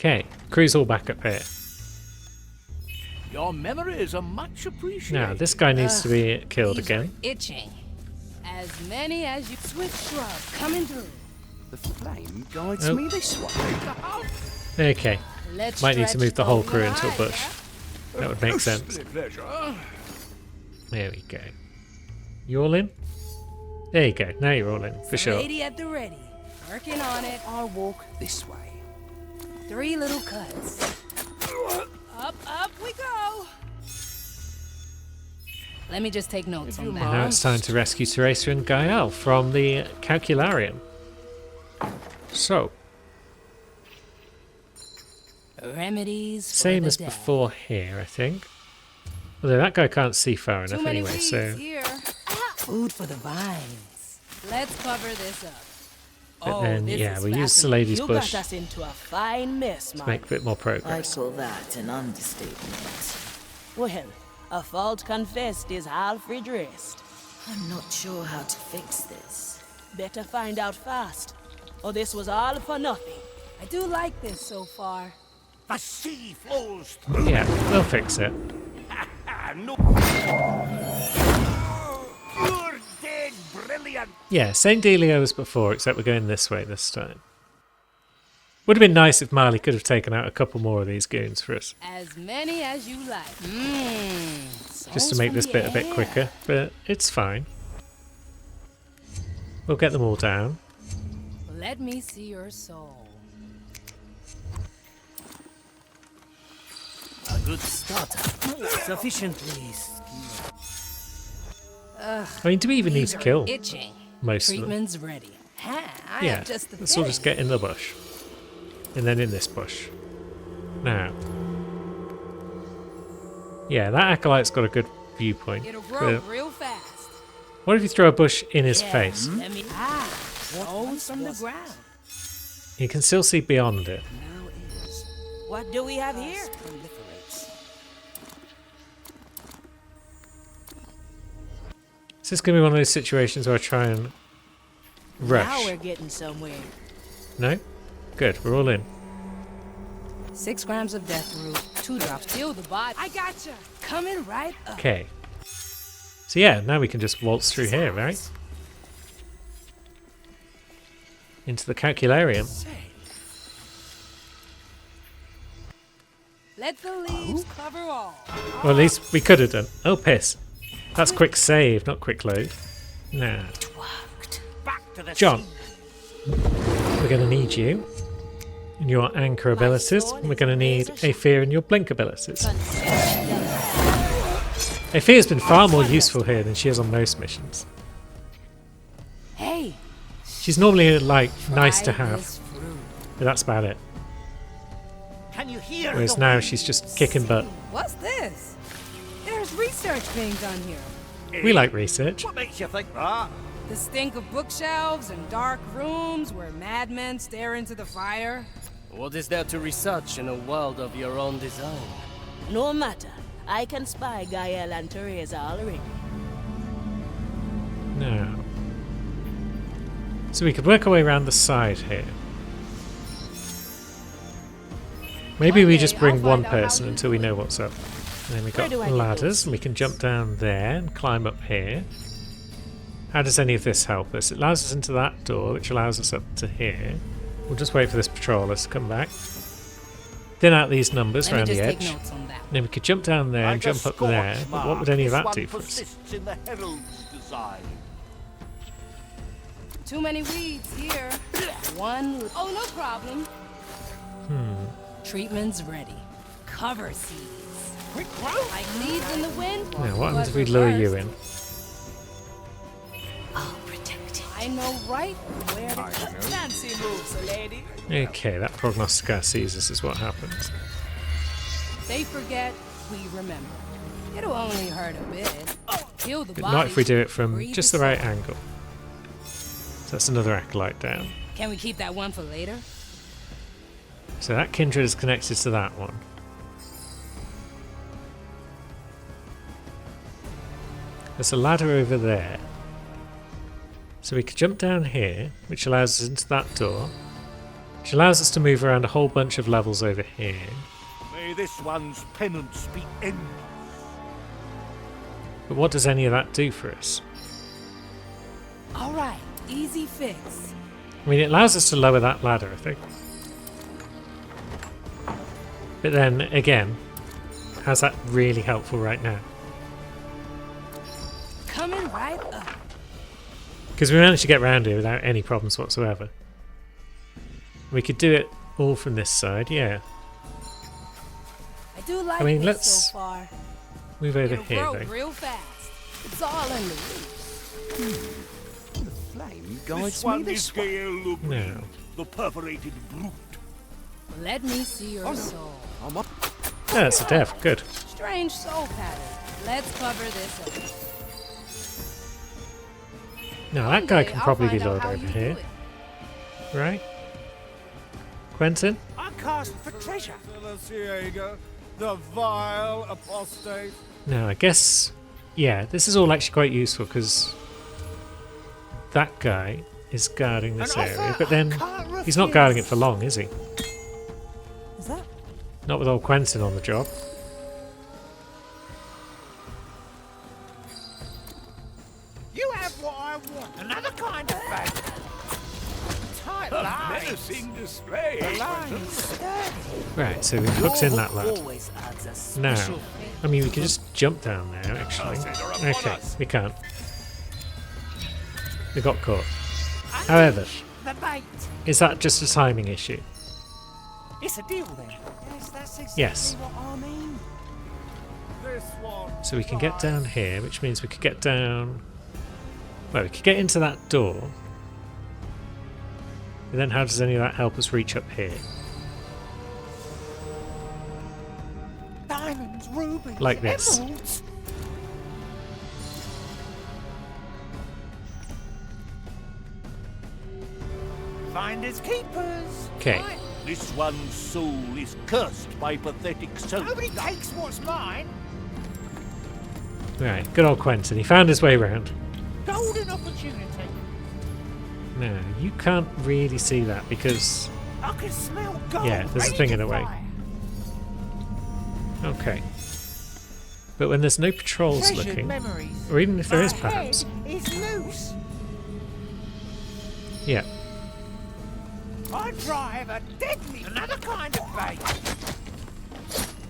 Okay, crew's all back up here. Your memories are much appreciated. Now, this guy needs to be killed These again. are itching. As many as you. Swift shrub coming through. The flame guides me this way. Okay, Let's might need to stretch move the whole over crew into a high, bush. That would make sense. Ghostly pleasure. There we go. You all in? There you go. Now you're all in, for sure. Lady at the ready. Working on it. I'll walk this way. 3 little cuts. Up we go. Let me just take notes on that. Now it's time to rescue Teresa and Gael from the Calcularium. So, Remedies. for same the as dead. before here, I think. Although that guy can't see far Too enough many anyway, weeds so... here. Food for the vines. Let's cover this up. But then, this yeah, is we'll use the fascinating. lady's You bush got us into a fine mess, to make a bit more progress. I call that an understatement. Well, a fault confessed is half redressed. I'm not sure how to fix this. Better find out fast, or this was all for nothing. I do like this so far. The sea flows through. Yeah, we'll fix it. No. Pure dead brilliant. Yeah, same dealio as before, except we're going this way this time. Would have been nice if Marley could have taken out a couple more of these goons for us, As many as you like. just to make this bit a bit quicker, but it's fine. We'll get them all down. Let me see your soul. A good starter. Sufficiently. I mean, do we even need to kill Itching. most of them? Treatment's ready. Ha, I Yeah, have just the let's all just get in the bush. And then in this bush. Now. Yeah, that acolyte's got a good viewpoint. It'll grow But real fast. what if you throw a bush in his face? Let me rose from the ground. You can still see beyond it. Now is. What do we have here? Proliferates. Is this going to be one of those situations where I try and Now rush? we're getting somewhere. No? Good, we're all in. 6 grams of death root, 2 drops. Kill the body. I gotcha. Coming right up. Okay. So yeah, now we can just waltz through here, right? Into the Calcularium. Let the leaves cover all. Well, at least we could have done. Oh, piss. That's quick save, not quick load. Nah. Back to the John, sea. we're going to need you and your anchor abilities. And we're going to need Aethir and your blink abilities. Aethir's been far more useful here than she is on most missions. Hey, She's normally, like, nice to try have, this fruit. but that's about it. Can you hear Whereas the now wind? she's just kicking butt. What's this? There's research being done here. We like research. What makes you think that? The stink of bookshelves and dark rooms where madmen stare into the fire. What is there to research in a world of your own design? No matter. I can spy Gael and Teresa already. Now. So we could work our way around the side here. Maybe we just bring one person until we know what's up. And then we've got ladders, and we can jump down there and climb up here. How does any of this help us? It allows us into that door, which allows us up to here. We'll just wait for this patroller to come back. Thin out these numbers Let me around the just take edge. notes on that. And then we could jump down there and Like a jump up there. scorch But what would any of mark, that this do for one us? persists in the herald's design. Too many weeds here. One. Oh, no problem. Treatment's ready. Cover seeds. Quick growth. Like leaves in the wind. Now, what happens but if we lure you reversed. in? I'll protect it. I know right where to cut. Fancy moves, lady. Okay, that prognosticar sees us is what happens. They forget, we remember. It'll only hurt a bit. Kill the But body. not if we do it from breathe just the the right soul. angle. So that's another acolyte down. Can we keep that one for later? So that kindred is connected to that one. There's a ladder over there. So we could jump down here, which allows us into that door. which allows us to move around a whole bunch of levels over here. May this one's penance be ended. But what does any of that do for us? All right, easy fix. I mean, it allows us to lower that ladder, I think. But then, again, how's that really helpful right now? Coming right up. Because we managed to get round here without any problems whatsoever. We could do it all from this side, yeah. I do like I mean, this let's so far. move over It'll here, grow though. real fast. It's all in the roots. Flame guides This me one this is way. Gael Lubri, No. the perforated brute. Let me see your soul. I'm up. Oh, that's a dev. Good. Strange soul pattern. Let's cover this up. Now, that guy Someday can I'll probably be find out lowered how over you do here, it. right? Quentin? I cast for treasure. Celestiaga, the vile apostate. No, I guess... Yeah, this is all actually quite useful, because that guy is guarding this An area, offer but then I can't he's not guarding it refuse. for long, is he? Is that? Not with old Quentin on the job. You have what I want. Another kind of bag. Tight lines. Menacing display. The line's sturdy. Right, so we've hooked in that lad. Always adds a Now, special I mean, we can just jump down there, actually. Okay, we can't. We got caught. However, the bait. is that just a timing issue? It's a deal then. Yes, that's exactly Yes. what I mean. This one. So we can get down here, which means we could get down... Well, we could get into that door. And then how does any of that help us reach up here? Diamonds, rubies, Like this. emeralds. Finders keepers. Okay, This one's soul is cursed by pathetic self. Nobody takes what's mine. right, good old Quentin. He found his way round. Golden opportunity. No, you can't really see that because... I can smell gold. Yeah, there's a ready thing to in the way. fire. Okay. But when there's no patrols Treasured looking, memories. or even if there is My perhaps... head is loose. Yeah, I drive a deadly. Another kind of bait.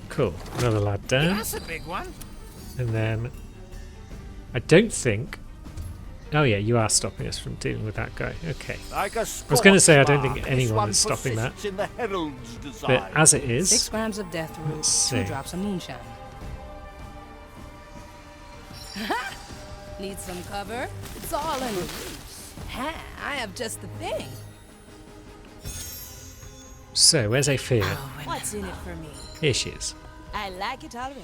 cool. Another lad down. That's a big one. And then... I don't think... Oh yeah, you are stopping us from dealing with that guy. Okay. Like a I was going to say I don't think spark, anyone this one is stopping that. persists in the herald's But design. as it is... 6 grams of death root, Let's 2 see. drops of moonshine. Need some cover? It's all in the roots. Ha! I have just the thing. So, where's Aethea? What's in it for me? Here she is. I like it already.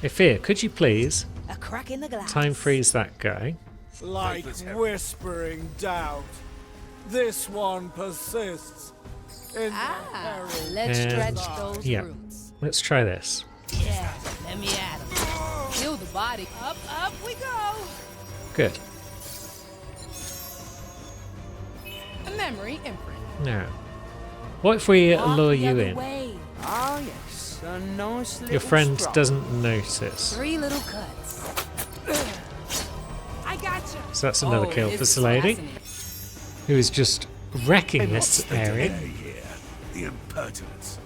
Aethea, could you please A crack in the glass. time freeze that guy? Like whispering doubt, this one persists in the Ah, herald. let's And- stretch those yeah. roots. Let's try this. Yeah, let me at 'em. Kill the body. Up, up we go. Good. A memory imprint. Now, what if we Walk lure the you other in? way. Ah, yes. A nice little Your friend strop. doesn't notice. 3 little cuts. I gotcha. So that's another kill for this lady, who is just wrecking this area. Here, the impertinence.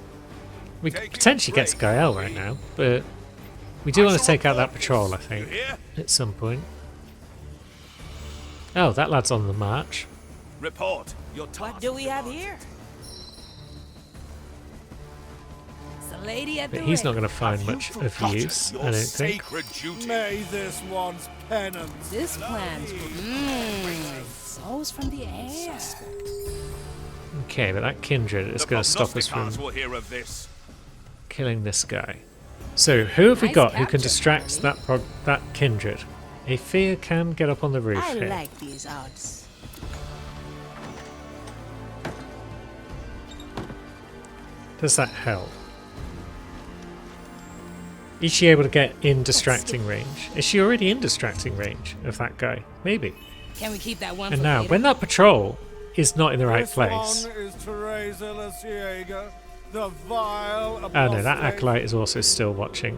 We could potentially get to Gael right now, but we do want to take out that patrol, I think, Here, at some point. Oh, that lad's on the march. report. Your task. What do we have here? It's the lady at But the he's not ready. going to find Have you much of forgotten use, your I don't think. sacred duty. May this one's penance. This plan's souls from the air. Okay, but that Kindred is The going to stop us from prognosticators will hear of this. killing this guy. So, who have we Nice got who can capture, distract that Kindred? Aethea can get up on the roof I here. like these odds. Does that help? Is she able to get in distracting range? Is she already in distracting range of that guy? Maybe. Can we keep that one And for now, later? when that patrol is not in the right This place. one is Teresa La Ciega, the vile Oh no, that apostate. acolyte is also still watching.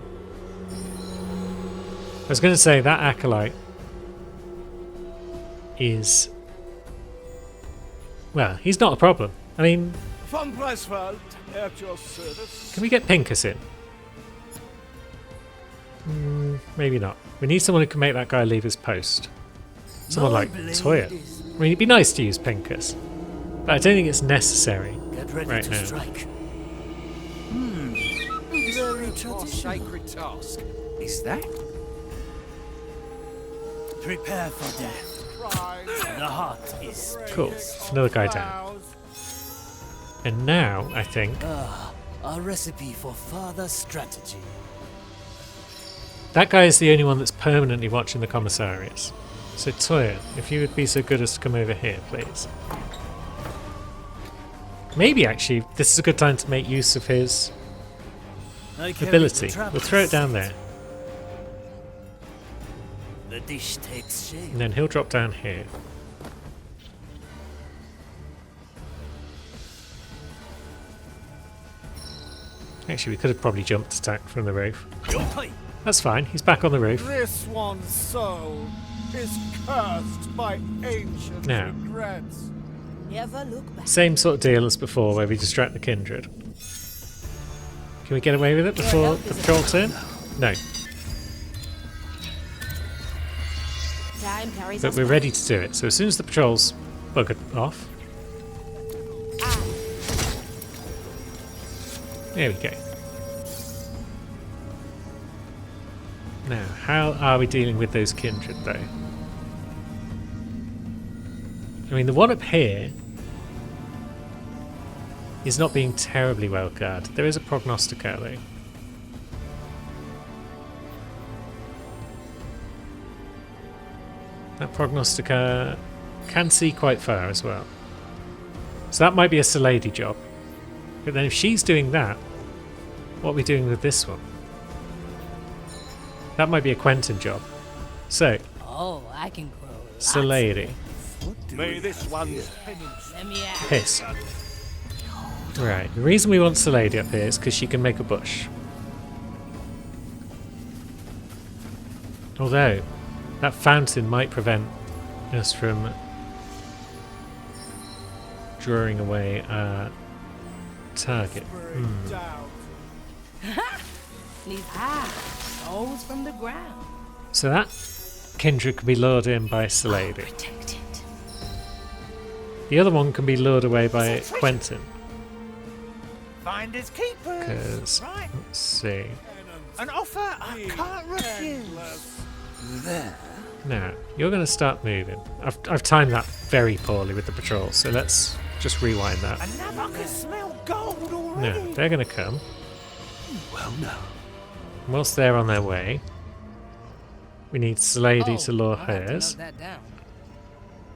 I was going to say that acolyte is... Well, he's not a problem. I mean, Von Preiswald, at your service. can we get Pincus in? Maybe not. We need someone who can make that guy leave his post. Someone like Toya. I mean, it'd be nice to use Pincus, but I don't think it's necessary Get ready right to now. strike. Very sacred task. Is that? Prepare for death. The heart is Cool. Another guy down. And now, I think, a recipe for further strategy. that guy is the only one that's permanently watching the commissariats. So Toya, if you would be so good as to come over here, please. Maybe, actually, this is a good time to make use of his ability. We'll throw it down there, The dish takes shape. and then he'll drop down here. Actually, we could have probably jumped attack from the roof. That's fine, he's back on the roof. This one's soul is cursed by ancient Now. regrets. Never look back. Same sort of deal as before, where we distract the kindred. Can we get away with it before the patrol turn? No, Time carries but us we're back. ready to do it. So as soon as the patrol's buggered off, there we go. Now, how are we dealing with those kindred, though? I mean, the one up here is not being terribly well guarded. There is a prognosticator, though. That prognosticator can see quite far as well. So that might be a Salady job. But then if she's doing that, what are we doing with this one? That might be a Quentin job. So, Oh, I can grow. Salady. May this one's Let me out. Piss. Right, the reason we want Salady up here is because she can make a bush. Although, that fountain might prevent us from drawing away our target. Doubt. These stones from the ground. So that kindred can be lured in by Salady. Protect it. The other one can be lured away by Quentin. Finders keepers. Because, Right. let's see. An offer I can't refuse. Now, you're going to start moving. I've timed that very poorly with the patrol, so let's just rewind that. Another I can smell gold No, already. they're going to come. well no. Whilst they're on their way, we need Salady to lure I'll have to hers. note that down.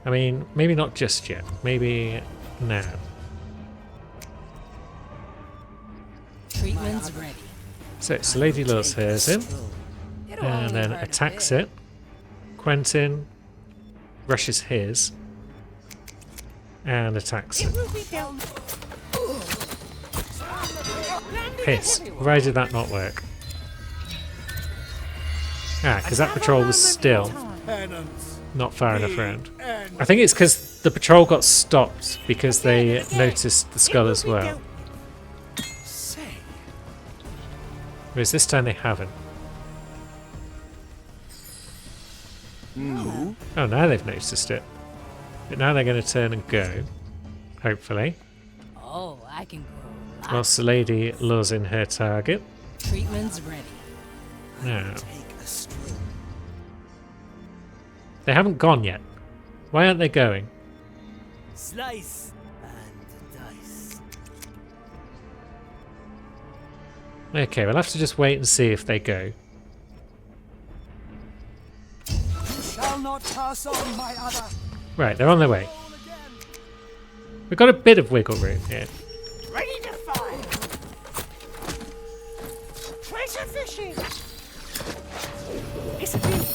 I mean, maybe not just yet. Maybe now. Treatment's ready. So, Salady lures hers in, It'll and only then hurt a attacks bit. it. Quentin rushes his, and attacks it. Will be down. Piss. Why did that not work? Ah, because that patrol was still Penance. not far enough round. And I think it's because the patrol got stopped because they noticed the skull as well. Say, Whereas this time they haven't. No. Oh, now they've noticed it. But now they're going to turn and go. Hopefully. Oh, I can grow. Whilst the lady lures in her target. Treatment's ready. Now, Take a stroll. they haven't gone yet. Why aren't they going? Slice and dice. Okay, we'll have to just wait and see if they go. Shall not pass on my other. Right, they're on their way. We've got a bit of wiggle room here. ready to fire. Treasure fishing. It's a beautiful.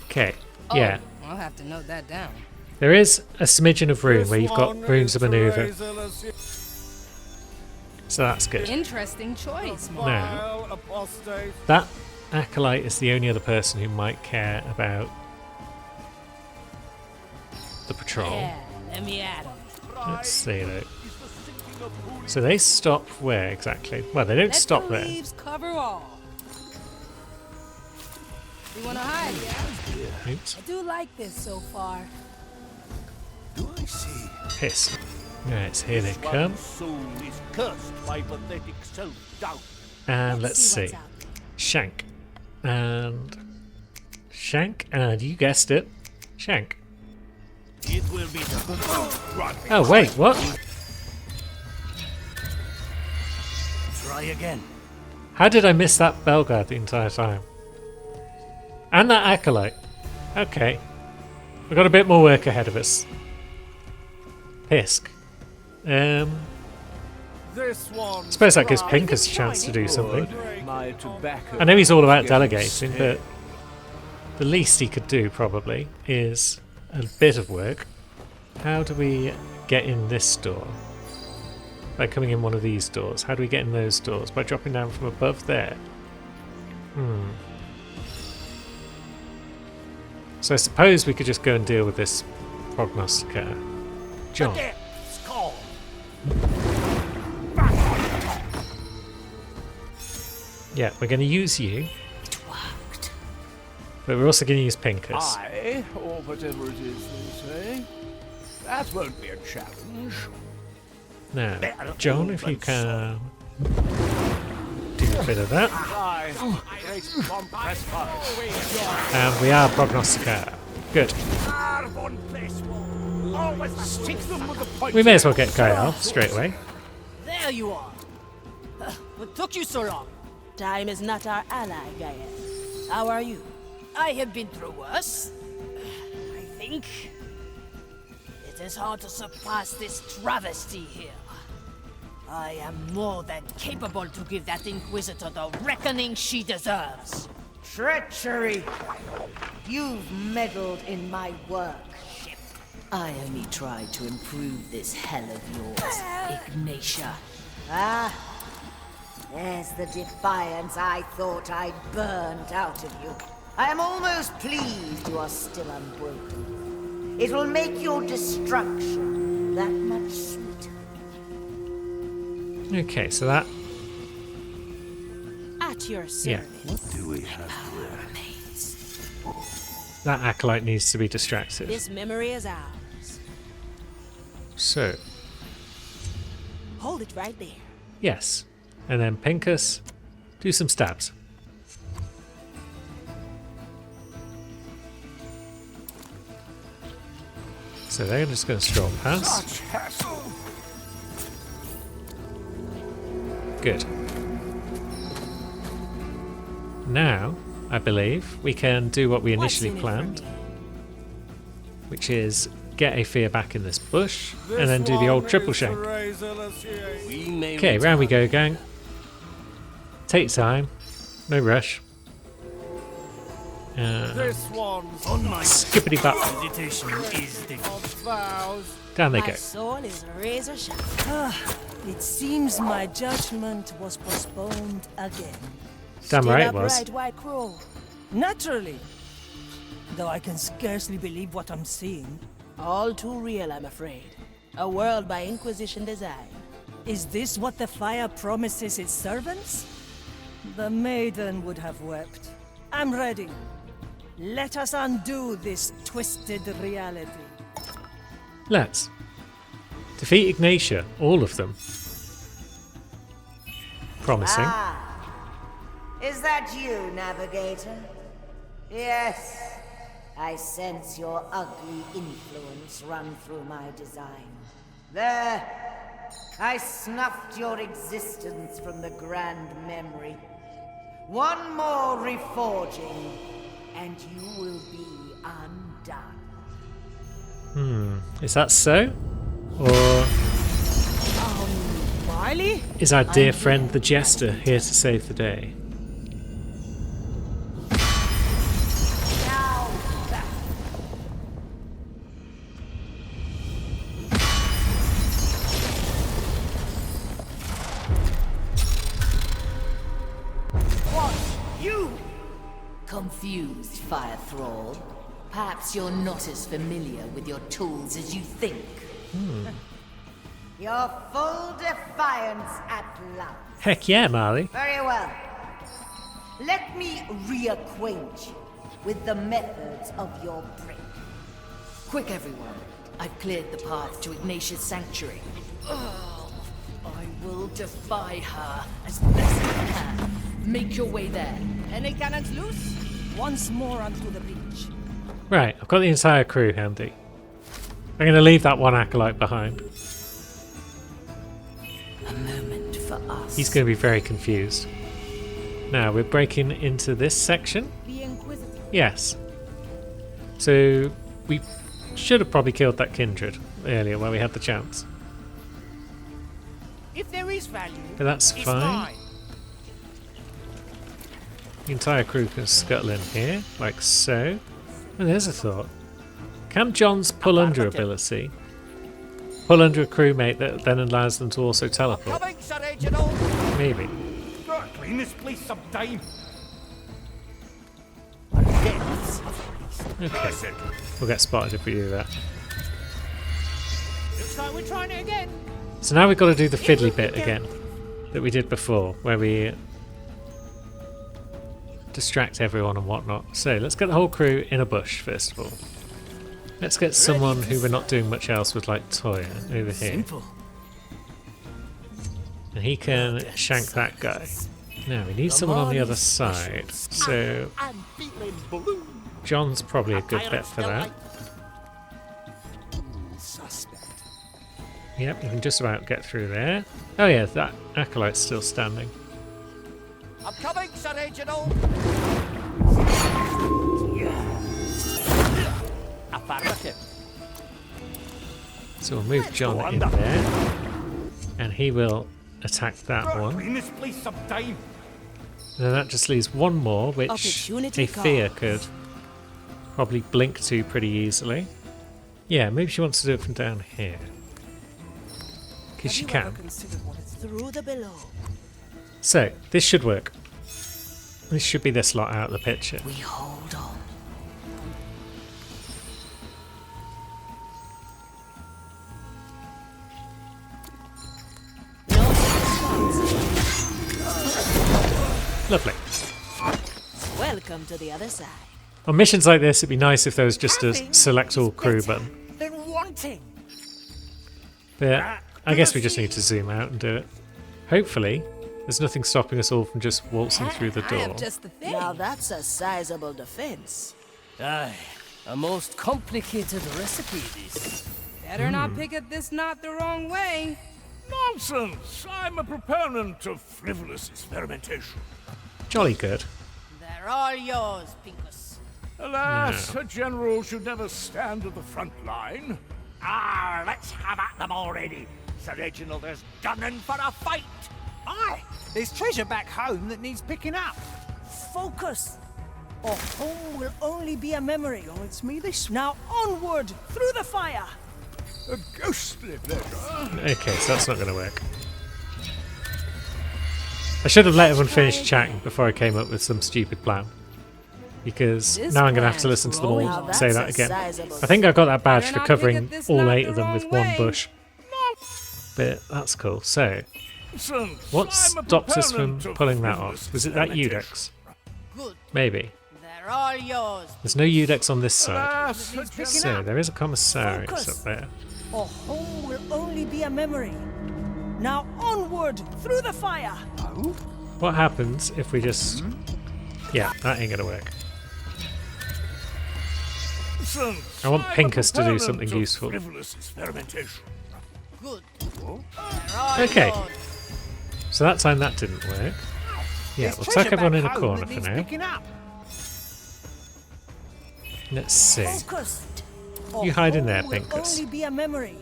Okay, Oh, yeah. I'll have to note that down. There is a smidgen of room where you've got This rooms of one is manoeuvre, Razorless so that's good. Interesting choice, Mark. Vile apostate. That acolyte is the only other person who might care about the patrol. Yeah, let me at 'em. Let's see though. So they stop where exactly? Well, they don't Let stop the there. leaves cover all. You wanna hide, yeah? Oops. I do like this so far. Do I see? Piss. Right, here they come. One's soul is cursed by pathetic self-doubt. And let's see. what's out there. Shank. And Shank. And you guessed it. Shank. It will be done. Oh, wait, what? Try again. How did I miss that Belgard the entire time? And that acolyte. Okay. We've got a bit more work ahead of us. Pisk. This one. I suppose that gives Pincus a chance to do something. My tobacco. I know he's all about delegating, but the least he could do probably is a bit of work. How do we get in this door? By coming in one of these doors. How do we get in those doors? By dropping down from above there. So I suppose we could just go and deal with this prognosticator. John. Skull. Yeah, we're going to use you. But we're also going to use Pincus. I, or whatever it is they say. That won't be a challenge. Now, John, if you can do a bit of that. I, great compress fire. And we are prognosticator. Good. Always stick them with the point. We may as well get Gael straight away. There you are. What took you so long? Time is not our ally, Gael. How are you? I have been through worse. I think it is hard to surpass this travesty here. I am more than capable to give that Inquisitor the reckoning she deserves. Treachery! You've meddled in my work. I only tried to improve this hell of yours, Ignatia. Ah, there's the defiance I thought I'd burned out of you. I am almost pleased you are still unbroken. It will make your destruction that much sweeter. Okay, so that... At your Yeah. service. Do we have That acolyte needs to be distracted. This memory is ours. So, Hold it right there. yes. And then Pincus, do some stabs. So they're just going to stroll past. Good. Now, I believe, we can do what we What's initially in it for planned, me? which is get a fear back in this bush, and then do the old triple shank. We may Okay, round we return. go, gang. Take time, no rush. This one's On my Skippity bop, meditation is the on vows. down they My go. soul is razor sharp. It seems my judgment was postponed again. Damn Still right it upright, was. White Crow. Naturally. Though I can scarcely believe what I'm seeing. All too real, I'm afraid. A world by Inquisition design. Is this what the fire promises its servants? The maiden would have wept. I'm ready. Let us undo this twisted reality. Let's. Defeat Ignatia, all of them. Promising. Ah, is that you, Navigator? Yes, I sense your ugly influence run through my design. There, I snuffed your existence from the grand memory. One more reforging, and you will be undone. Is that so? Or Marley? is our dear friend the Jester here to save the day? Confused, Fire Thrall. Perhaps you're not as familiar with your tools as you think. Your full defiance at last. Heck yeah, Marley. Very well. Let me reacquaint you with the methods of your break. Quick, everyone. I've cleared the path to Ignatius' sanctuary. Oh, I will defy her as best I can. Make your way there. Any cannons loose? Once more onto the beach. Right, I've got the entire crew handy. I'm going to leave that one acolyte behind. A moment for us. He's going to be very confused. Now, we're breaking into this section. Be inquisitive. Yes. So, we should have probably killed that kindred earlier when we had the chance. If there is value, But that's it's fine. mine. The entire crew can scuttle in here, like so. And there's a thought. Can John's pull under ability pull under a crewmate that then allows them to also teleport? Coming, Sir Reginald. Maybe. Gotta clean this place sometime. Okay. We'll get spotted if we do that. Looks like we're trying it again. So now we've got to do the fiddly bit again that we did before, where we distract everyone and whatnot. So let's get the whole crew in a bush first of all. Let's get someone who we're not doing much else with, like Toya, over here. Simple. And he can shank that guy. Now we need someone on the other side. So I'm feeling blue. John's probably a good bet for that. Suspect. Yep, you can just about get through there. Oh yeah, that acolyte's still standing. I'm coming, Sir Reginald. Affirmative. So we'll move John in there. And he will attack that one. Clean this place sometime. And then that just leaves one more, which Opportunity a fear comes. could probably blink to pretty easily. Yeah, maybe she wants to do it from down here. Because she can. Through the below. So, this should work. This should be this lot out of the picture. We hold on. Lovely. Welcome to the other side. On missions like this, it'd be nice if there was just a select all crew button. Then wanting. But I guess we just need to zoom out and do it. Hopefully, there's nothing stopping us all from just waltzing through the I door. have just the thing. Now that's a sizable defense. Aye, a most complicated recipe this. Better not pick up this knot the wrong way. Nonsense! I'm a proponent of frivolous experimentation. Jolly good. They're all yours, Pinkus. Alas, a general should never stand at the front line. Ah, let's have at them already. Sir Reginald is gunning for a fight. Aye, there's treasure back home that needs picking up. Focus! Or home will only be a memory. It's me this. Now onward through the fire. A ghostly pleasure. Okay, so that's not going to work. I should have let everyone finish chatting before I came up with some stupid plan. Because This now I'm going to have to plan's listen to them all Now say that's that a again. sizable I think I got that badge Better for not covering pick up this all knot 8 the of them with wrong one way. bush. But that's cool. So, Nonsense! what I'm a stopped us from proponent of pulling that frivolous off? Was it that experimentation. Udex? Good. Maybe. They're all yours. There's no Udex on this side. Alas, a general So, there is a commissariat Focus. up there. Or home will only be a memory. Now onward through the fire. What happens if we just... Yeah, that ain't going to work. Nonsense! I want I'm a Pinkus to do proponent something of useful. Frivolous experimentation. Good. They're all Okay. yours. So that time that didn't work. Yeah, There's we'll treasure tuck everyone back in a home corner that for needs now. picking up. Let's see. Focus. Or You hide in there, home will Pinkus. only be a memory.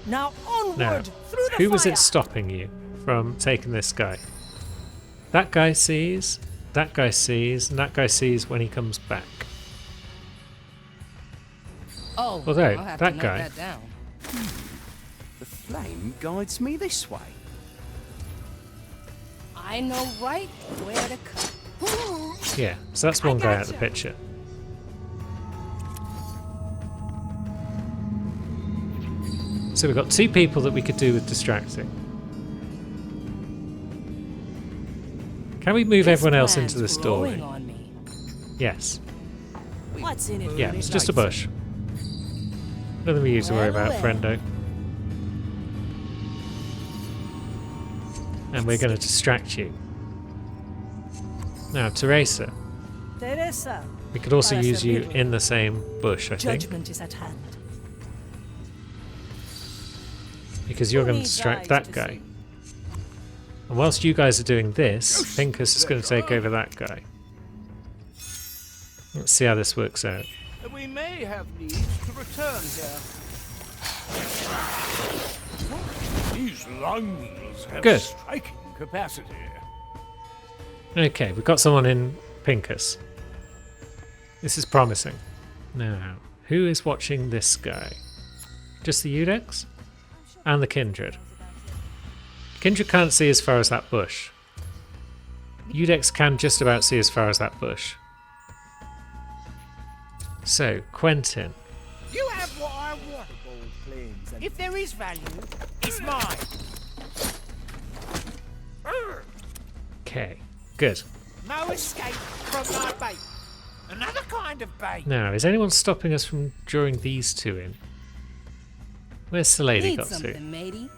Now onward Now, through the who was fire. it stopping you from taking this guy? That guy sees, that guy sees, and that guy sees when he comes back. Oh, Although, I'll have that to note guy- that down. The flame guides me this way. I know right where to cut. Yeah, so that's one guy out of the picture. So we've got 2 people that we could do with distracting. Can we move everyone else into the story? Yes. What's in it? Yeah, it's just a bush. Nothing we need to worry about, friendo. And we're going to distract you. Now, Teresa, Teresa, we could also use you in the same bush, I think. judgment is at hand. Because you're going to distract that guy. And whilst you guys are doing this, Pincus is going to take over that guy. Let's see how this works out. We may have need to return here. These lungs have Good. striking capacity. Okay, we've got someone in Pincus. This is promising. Now, who is watching this guy? Just the Eudex? And the Kindred. Kindred can't see as far as that bush. Eudex can just about see as far as that bush. So, Quentin. You have what I want. If there is value, it's mine. Okay, good. No escape from my bait. Another kind of bait. Now, is anyone stopping us from drawing these 2 in? Where's the lady got to? matey.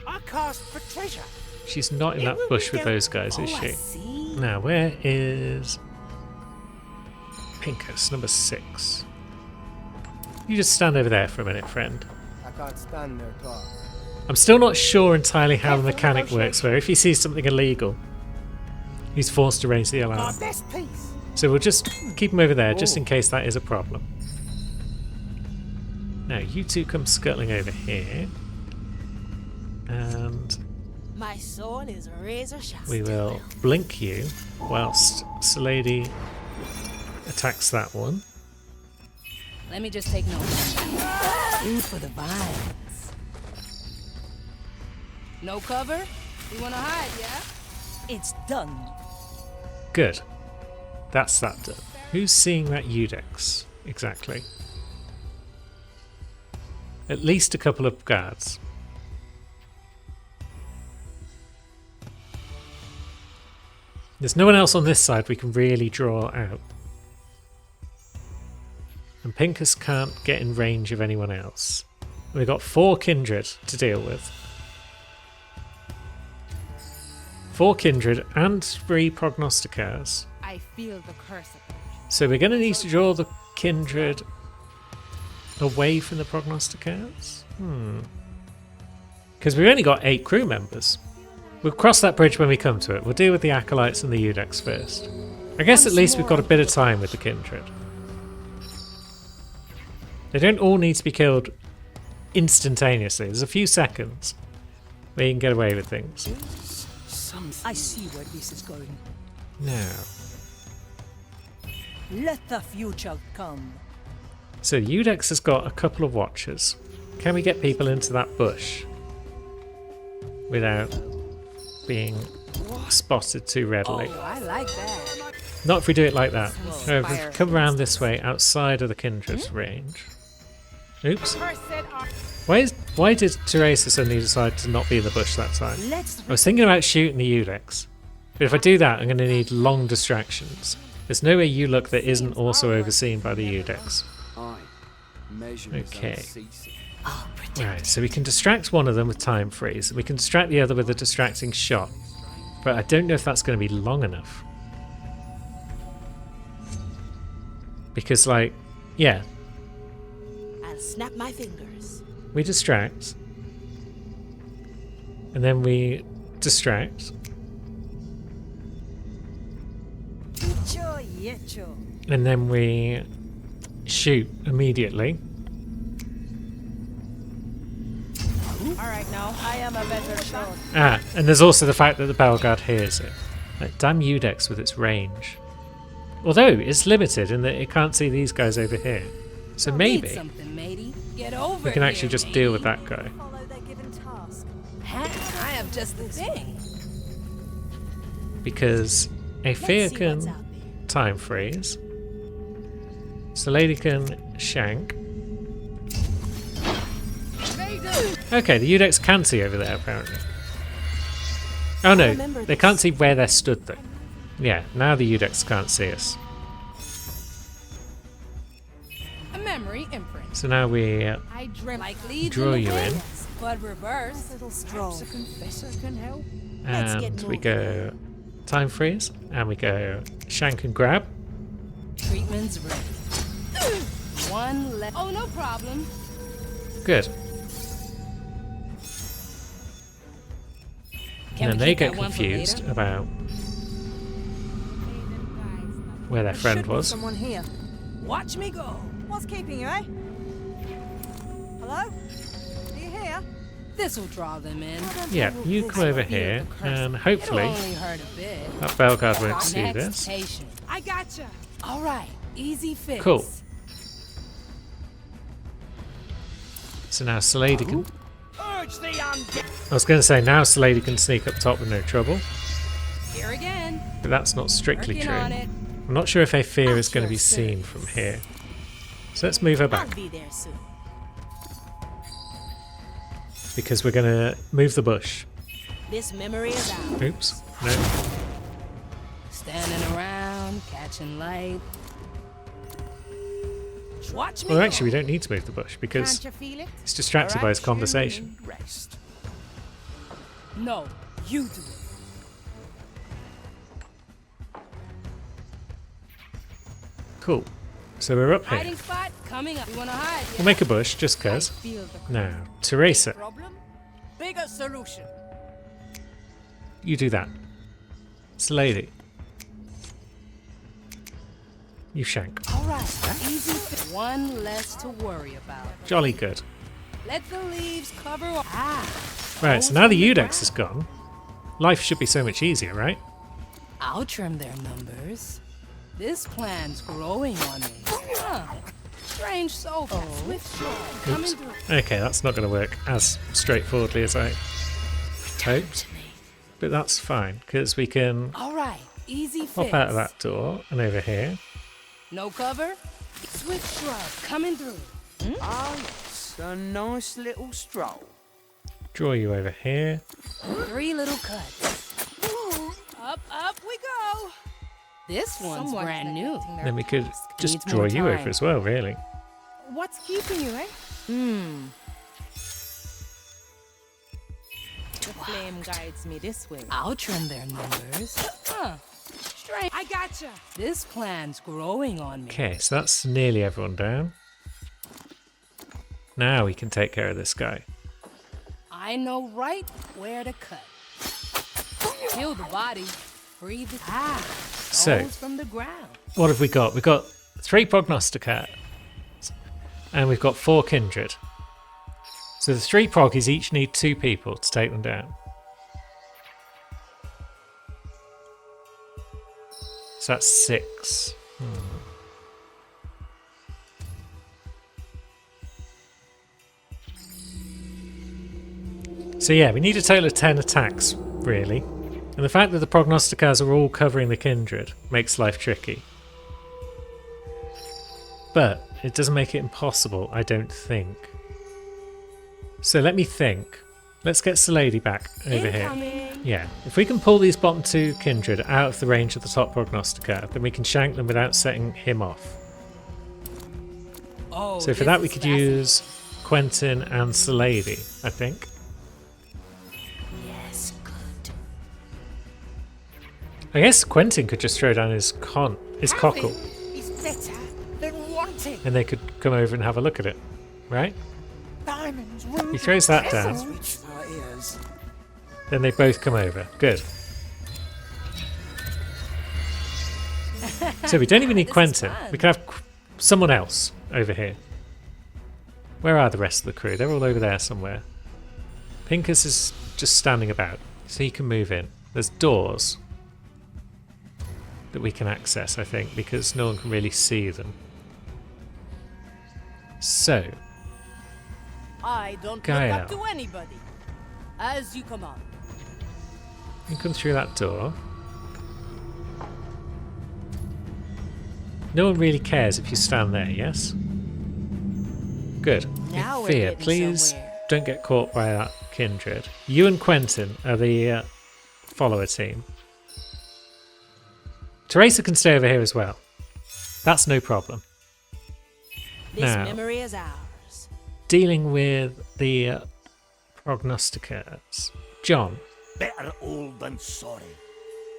I cast for treasure. She's not in that bush with those guys, is she? Now, where is Pincus, number 6? You just stand over there for a minute, friend. I can't stand their talk. I'm still not sure entirely how the mechanic works, where if he sees something illegal, he's forced to raise the My alarm. best piece. So we'll just keep him over there, just in case that is a problem. Now, you 2 come scuttling over here. And My sword is razor sharp. we will blink you whilst Salady attacks that one. Let me just take notes. Food for the vine. No cover? You wanna hide, yeah? It's done. Good. That's that done. Who's seeing that Eudex? Exactly. At least a couple of guards. There's no one else on this side we can really draw out. And Pincus can't get in range of anyone else. We've got 4 Kindred to deal with. 4 Kindred and 3 Prognosticars. I feel the curse. So we're going to need to draw the Kindred away from the Prognosticars? Because we've only got 8 crew members. We'll cross that bridge when we come to it. We'll deal with the Acolytes and the Eudex first. I guess at least we've got a bit of time with the Kindred. They don't all need to be killed instantaneously. There's a few seconds where you can get away with things. I see where this is going. Now, Let the future come. so Eudex has got a couple of watchers. Can we get people into that bush without being spotted too readily? Oh, I like that. Not if we do it like that. No, if we come around this way outside of the Kindred's range. Oops. Why did Teresa suddenly decide to not be in the bush that time? I was thinking about shooting the Eudex. But if I do that, I'm going to need long distractions. There's no way you look that isn't also overseen by the Eudex. Okay. Right, so we can distract one of them with time freeze, and we can distract the other with a distracting shot. But I don't know if that's going to be long enough. Because, like, yeah, I'll snap my fingers. we distract, and then we distract, Hecho y hecho. and then we shoot immediately. Alright now, I am a better shot. Ah, and there's also the fact that the Belguard hears it. Like, damn Eudex with its range. Although, it's limited in that it can't see these guys over here. So maybe Need something, matey. Get over we can actually here, just matey. deal with that guy. Follow their given task. I have just the thing. Because Aethea see what's can out there. time freeze. Selady can shank. Okay, the Udex can see over there apparently. Oh no, they can't see where they're stood though. Yeah, now the Udex can't see us. A memory imprint. So now we I dream like leads draw in you the in. wind, but reverse. Little stroll. Perhaps a confessor can help. And we go time freeze, and we go shank and grab. Treatment's ready. One left. Oh, no problem. Good. Can And then we they keep get that one for confused later? about where their friend was. Someone here. Watch me go. What's keeping you, eh? Hello? Are you here? This'll draw them in. Yeah, you come over here, and hopefully It'll only hurt a bit. that Belgard won't see Next this. patient. I gotcha. All right, easy fix. Cool. So now Selady can... Urge the undead. I was going to say, now Selady can sneak up top with no trouble, Here again. but that's not strictly Working true. on it. I'm not sure if Aethea is going to be seen from here. So let's move her I'll back, be there soon. because we're going to move the bush. This memory is out. Oops. No. Standing around, catching light. Watch me Well, go. actually, we don't need to move the bush, because Can't you feel it? he's distracted by his conversation. Rest. No, you do it. Cool. So we're up Hiding here. spot coming up. You wanna hide? We'll make a bush, just I cause. feel the Now, Teresa, Problem? Bigger solution. you do that. Selady, you shank. All right, easy. One less to worry about. Jolly good. Let the leaves cover. Right, so now the Udex is gone. Life should be so much easier, right? I'll trim their numbers. This plan's growing on me. Huh. Strange soul. Swift shore coming Oops. through. Okay, that's not going to work as straightforwardly as I hoped. But that's fine, because we can All right, easy fix. pop out of that door and over here. No cover. Swift shrub coming through. Oh, it's a nice little stroll. Draw you over here. 3 little cuts. Up we go. This one's brand new. Then we could just Needs draw more you time. over as well, really. What's keeping you, eh? The flame guides me this way. I'll trim their numbers. Huh. Strange. I gotcha. This plan's growing on me. Okay, so that's nearly everyone down. Now we can take care of this guy. I know right where to cut. Kill the body. Breathe it. So, Goes from the ground. what have we got? We've got 3 Prognosticats, and we've got 4 Kindred. So the 3 Proggies each need 2 people to take them down. So that's 6. So yeah, we need a total of 10 attacks, really. And the fact that the Prognosticats are all covering the Kindred makes life tricky. But it doesn't make it impossible, I don't think. So let me think. Let's get Selady back over here. Yeah, if we can pull these bottom 2 Kindred out of the range of the top Prognosticat, then we can shank them without setting him off. Oh, So for that we could use Quentin and Selady, I think. Yes, good. I guess Quentin could just throw down his cockle, It's better than wanting. and they could come over and have a look at it, right? Diamonds, He throws that down, Switch our ears. then they both come over. Good. So we don't even need Quentin. We can have someone else over here. Where are the rest of the crew? They're all over there somewhere. Pincus is just standing about, so he can move in. There's doors that we can access, I think, because no one can really see them. So, I don't Gaia. look up to anybody. As you command. you come through that door. No one really cares if you stand there, yes? Good. Now we're Fear, getting please somewhere. don't get caught by that kindred. You and Quentin are the follower team. Teresa can stay over here as well. That's no problem. This Now, memory is ours. dealing with the prognosticators. John, Better old than sorry.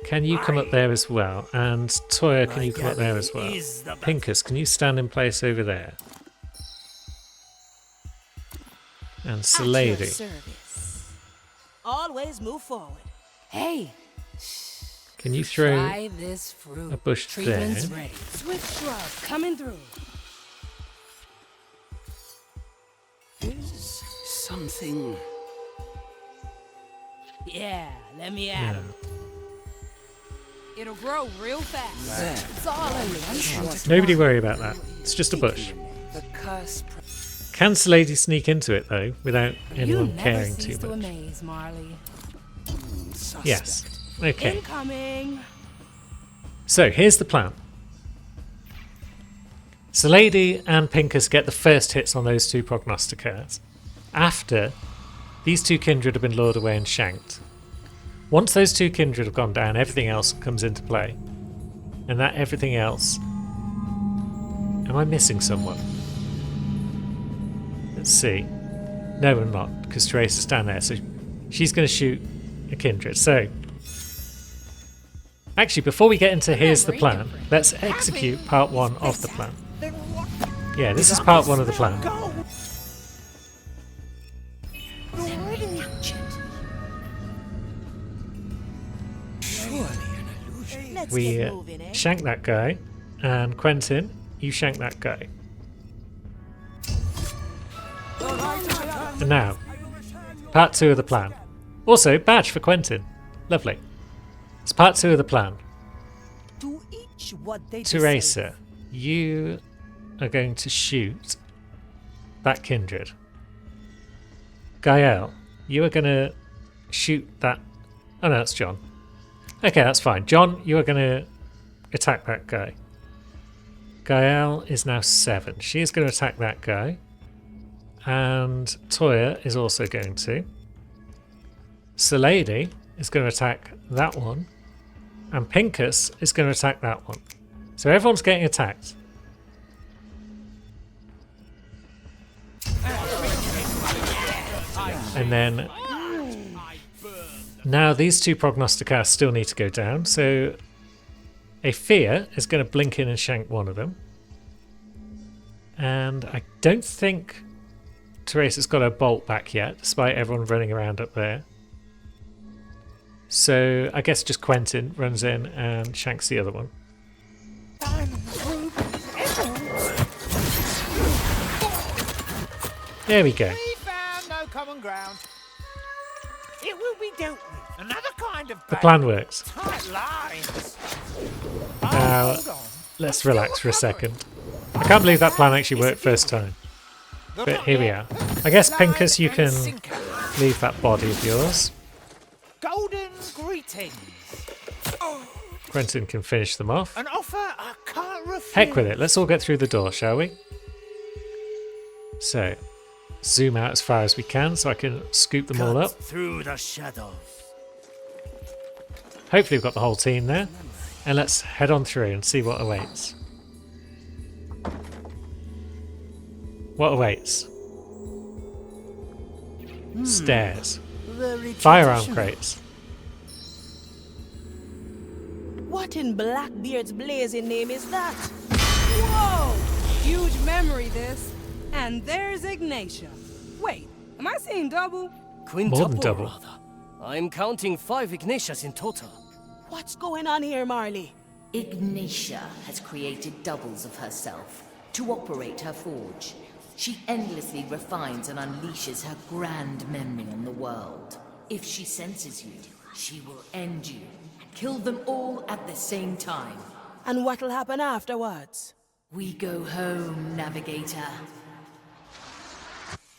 can you come up there as well? And Toya, can My you come up there as well? galley is the best. Pincus, can you stand in place over there? And At your Salady. service. Always move forward. Hey, Can you throw try this fruit. a bush Treatment's there? ready. Swift shrub coming through. Is something... Yeah, let me at No. him. It'll grow real fast. There. It's all in one shot. Nobody worry about that. It's just a bush. The curse. Can Salady sneak into it though, without You anyone never caring cease too to much? amaze, Marley. Yes. Okay. Incoming. So here's the plan. Salady and Pincus get the first hits on those two prognosticators. After these two kindred have been lured away and shanked. Once those two kindred have gone down, everything else comes into play. And that everything else... Am I missing someone? Let's see. No, I'm not, because Teresa's down there, so she's going to shoot a kindred. So, actually, before we get into here's the plan, let's execute part 1 of the plan. Yeah, this is part 1 of the plan. Let's We get moving, eh? shank that guy, and Quentin, you shank that guy. And now, part 2 of the plan. Also, badge for Quentin. Lovely. It's part 2 of the plan. To each what they Teresa, you are going to shoot that kindred. Gael, you are going to shoot that... Oh no, that's John. Okay, that's fine. John, you are going to attack that guy. Gael is now 7. She is going to attack that guy. And Toya is also going to. Salady is going to attack that one. And Pincus is going to attack that one. So everyone's getting attacked. And then now these two prognosticators still need to go down. So a fear is going to blink in and shank one of them. And I don't think Teresa's got her bolt back yet, despite everyone running around up there. So I guess just Quentin runs in and shanks the other one. There we go. We found no common ground. It will be dealt with. Another kind of The plan works. tight lines. Now, Hold on. let's relax for a second. I can't believe that plan actually worked first time. But here we are. I guess, Pincus, you can leave that body of yours. Golden greetings. Quentin can finish them off. An offer I can't refuse. Heck with it. Let's all get through the door, shall we? So, zoom out as far as we can so I can scoop them all up. Through the shadows. Hopefully we've got the whole team there. And let's head on through and see what awaits. What awaits? Stairs. Very Firearm traditional. crates. What in Blackbeard's blazing name is that? Whoa! Huge memory, this. And there's Ignatia. Wait, am I seeing double? Quintuple, double. rather. I'm counting 5 Ignatius in total. What's going on here, Marley? Ignatia has created doubles of herself to operate her forge. She endlessly refines and unleashes her grand memory on the world. If she senses you, she will end you and kill them all at the same time. And what'll happen afterwards? We go home, Navigator.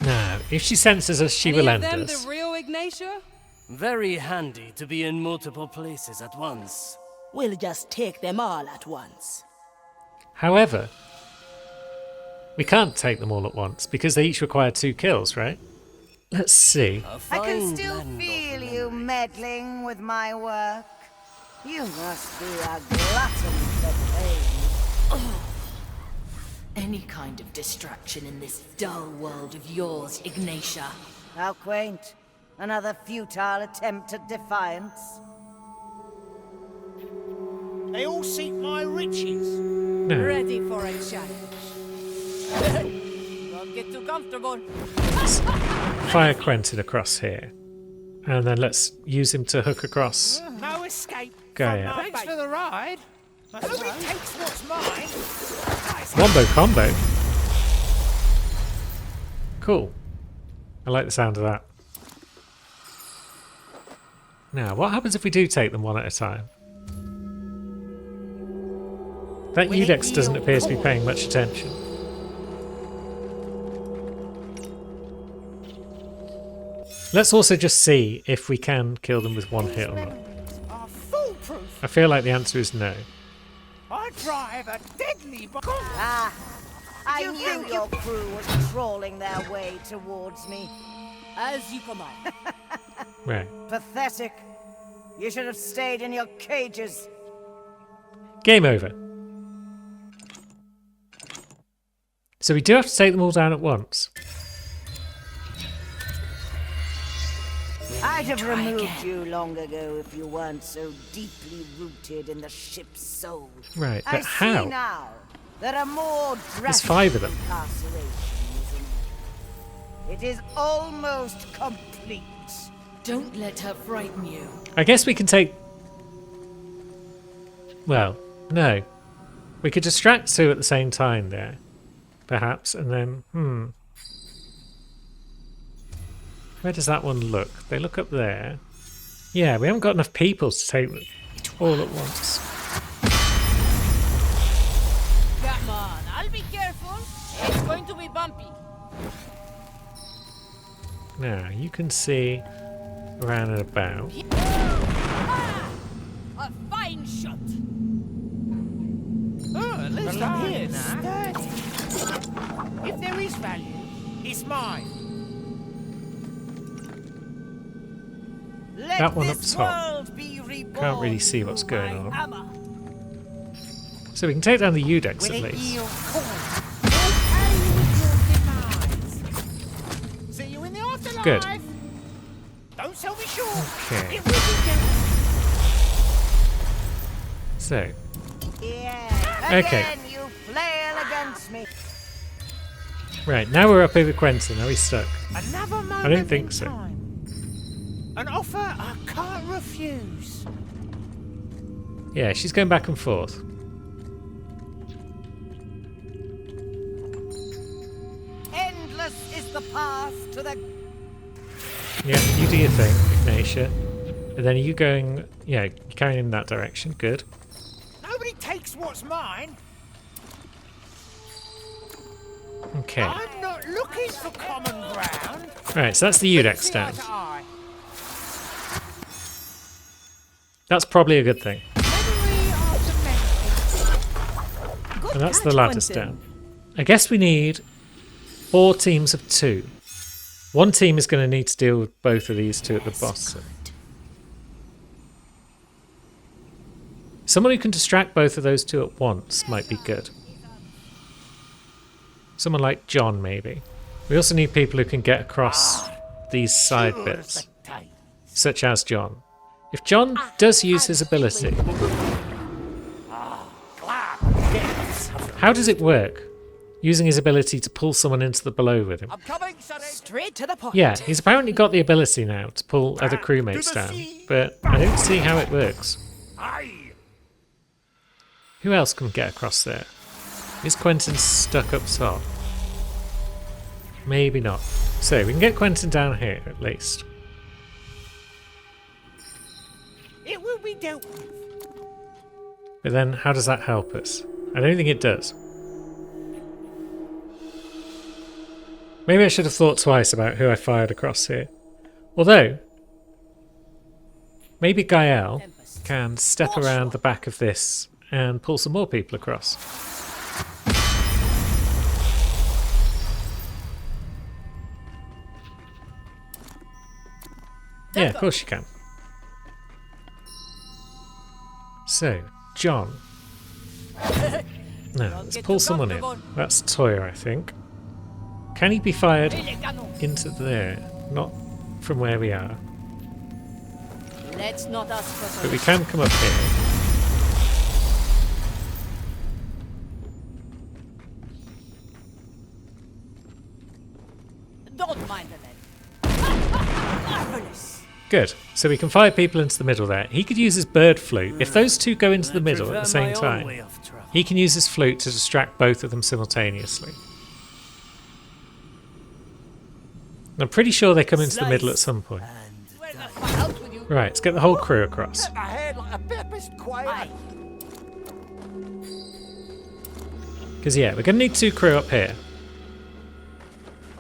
Now, if she senses us, she Any will of end them us. the real Ignatia? Very handy to be in multiple places at once. We'll just take them all at once. However, we can't take them all at once because they each require 2 kills, right? Let's see. I can still feel you meddling with my work. You must be a glutton for pain. Any kind of distraction in this dull world of yours, Ignatia. How quaint. Another futile attempt at defiance. They all seek my riches. No. Ready for a challenge. Don't get too comfortable. Fire Quentin across here. And then let's use him to hook across. No escape. Gaia. Thanks for the ride. Nobody takes what's mine. Wombo combo. Cool. I like the sound of that. Now, what happens if we do take them one at a time? That Eudex doesn't appear to be paying much attention. Let's also just see if we can kill them with one hit or not. Are foolproof. I feel like the answer is no. I drive a deadly. I knew your crew was crawling their way towards me. As you command. Right. Pathetic. You should have stayed in your cages. Game over. So we do have to take them all down at once. I'd have removed you long ago if you weren't so deeply rooted in the ship's soul. Right, but I how? see now. There are more There's 5 of them. incarcerations in it. It is almost complete. Don't let her frighten you. I guess we can take... Well, no. We could distract 2 at the same time there. Perhaps, and then... Where does that one look? They look up there. Yeah, we haven't got enough people to take them all at once. Come on, I'll be careful. It's going to be bumpy. Now, you can see around and about. A fine shot. Oh, at least I'm here now. If there is value, it's mine. Let That one up this top. world be reborn Can't really see what's through going my on. hammer. So we can take down the Eudex Will at it least. yield corn? See you in the afterlife. Good. Don't sell me short. Okay. It will be dealt. So, Yeah. Okay. Again, you flail against me. right, now we're up over Quentin. Are we stuck? Another moment I don't think in so. time. An offer I can't refuse. Yeah, she's going back and forth. Endless is the path to the... Yeah, you do your thing, Ignatia. And then are you going... Yeah, you're carrying in that direction. Good. Nobody takes what's mine. Okay. I'm not looking for common ground. Right, so that's the Eudex See eye down. to eye. That's probably a good thing. Memory after memory. And that's the ladders down. I guess we need 4 teams of 2. One team is going to need to deal with both of these 2 at the bottom. Someone who can distract both of those 2 at once might be good. Someone like John, maybe. We also need people who can get across these side bits, such as John. If John does use his ability, how does it work? Using his ability to pull someone into the below with him. I'm coming, sonny. Straight to the point. Yeah, he's apparently got the ability now to pull other crewmates down, but I don't see how it works. Who else can get across there? Is Quentin stuck up top? Maybe not. So we can get Quentin down here at least. It will be dealt with. But then how does that help us? I don't think it does. Maybe I should have thought twice about who I fired across here. Although, maybe Gael can step around the back of this and pull some more people across. Yeah, of course you can. So, John. Now, let's pull someone in. That's Toya, I think. Can he be fired into there? Not from where we are. Let's not ask for But we can come up here. Don't mind the lead. Marvelous. Good. So we can fire people into the middle there. He could use his bird flute. If those two go into the middle at the same time, he can use his flute to distract both of them simultaneously. I'm pretty sure they come into the middle at some point. Right, let's get the whole crew across. Ahead like a pepper's quail. Because, yeah, we're going to need 2 crew up here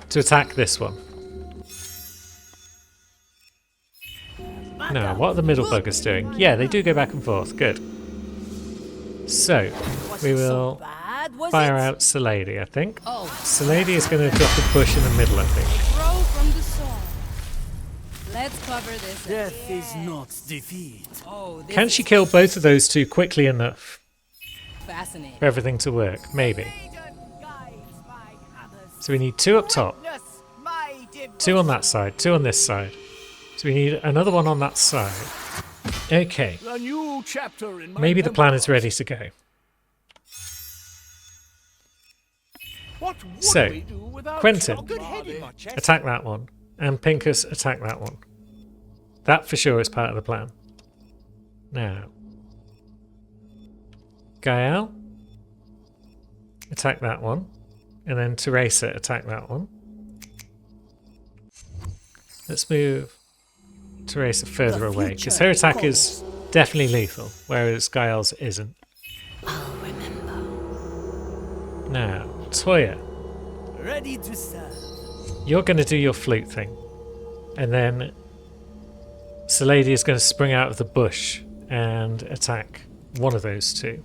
to attack this one. Now, what are the middle buggers doing? Yeah, they do go back and forth. Good. So, we will fire out Salady, I think. Salady is going to drop a bush in the middle, I think. Grow from the soil. Let's cover this. Death is not defeat. Oh, this Can she kill both of those two quickly enough fascinating. for everything to work? Maybe. So we need 2 up top. 2 on that side, 2 on this side. So we need another one on that side. Okay. A new chapter in my Maybe the plan is memoirs. ready to go. What would So, we do without Quentin, Chuck Hardy? attack that one. And Pincus, attack that one. That for sure is part of the plan. Now. Gael, attack that one. And then Teresa, attack that one. Let's move Teresa further away, because her attack is definitely lethal, whereas Gael's isn't. I'll remember. Now, Toya, Ready to serve. you're going to do your flute thing. And then Salady is going to spring out of the bush and attack one of those 2.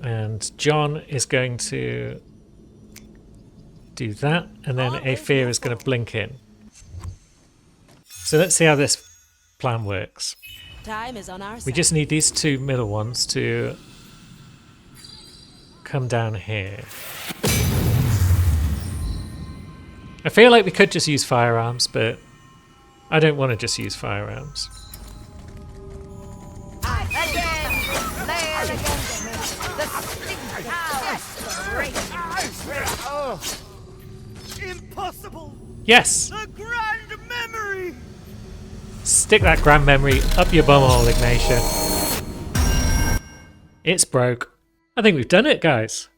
And John is going to do that, and then Aethir is going to blink in. So let's see how this plan works. Time is on our We side. just need these 2 middle ones to come down here. I feel like we could just use firearms, but I don't want to just use firearms. Impossible! Yes! The grand memory! Stick that grand memory up your bumhole, Ignatia. It's broke. I think we've done it, guys.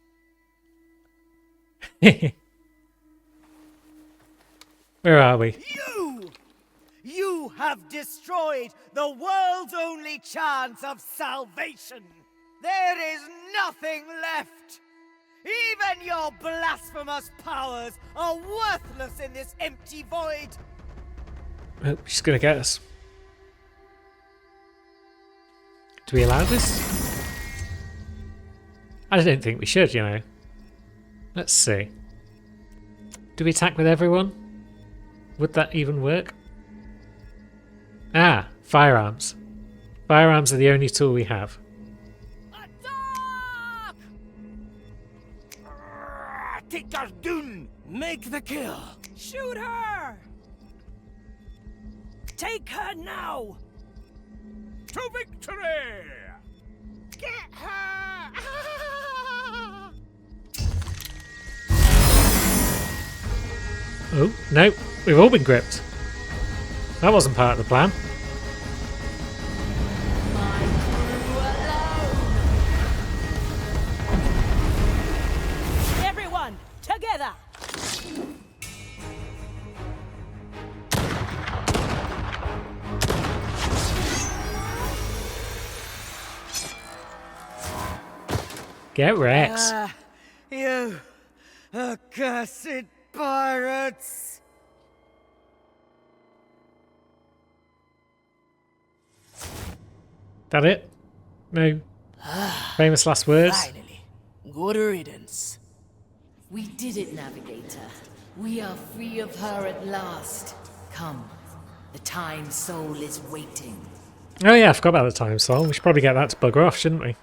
Where are we? You have destroyed the world's only chance of salvation. There is nothing left. Even your blasphemous powers are worthless in this empty void. Oh, she's gonna get us. Do we allow this? I don't think we should, you know. Let's see. Do we attack with everyone? Would that even work? Ah, firearms. Firearms are the only tool we have. Take us down! Make the kill. Shoot her! Take her now! To victory! Get her! Oh, no, we've all been gripped. That wasn't part of the plan. Everyone, together! Get Rex. You accursed pirates! That it? No. Famous last words. Finally. Good riddance. We did it, Navigator. We are free of her at last. Come, the Time Soul is waiting. Oh yeah, I forgot about the Time Soul. We should probably get that to bugger off, shouldn't we?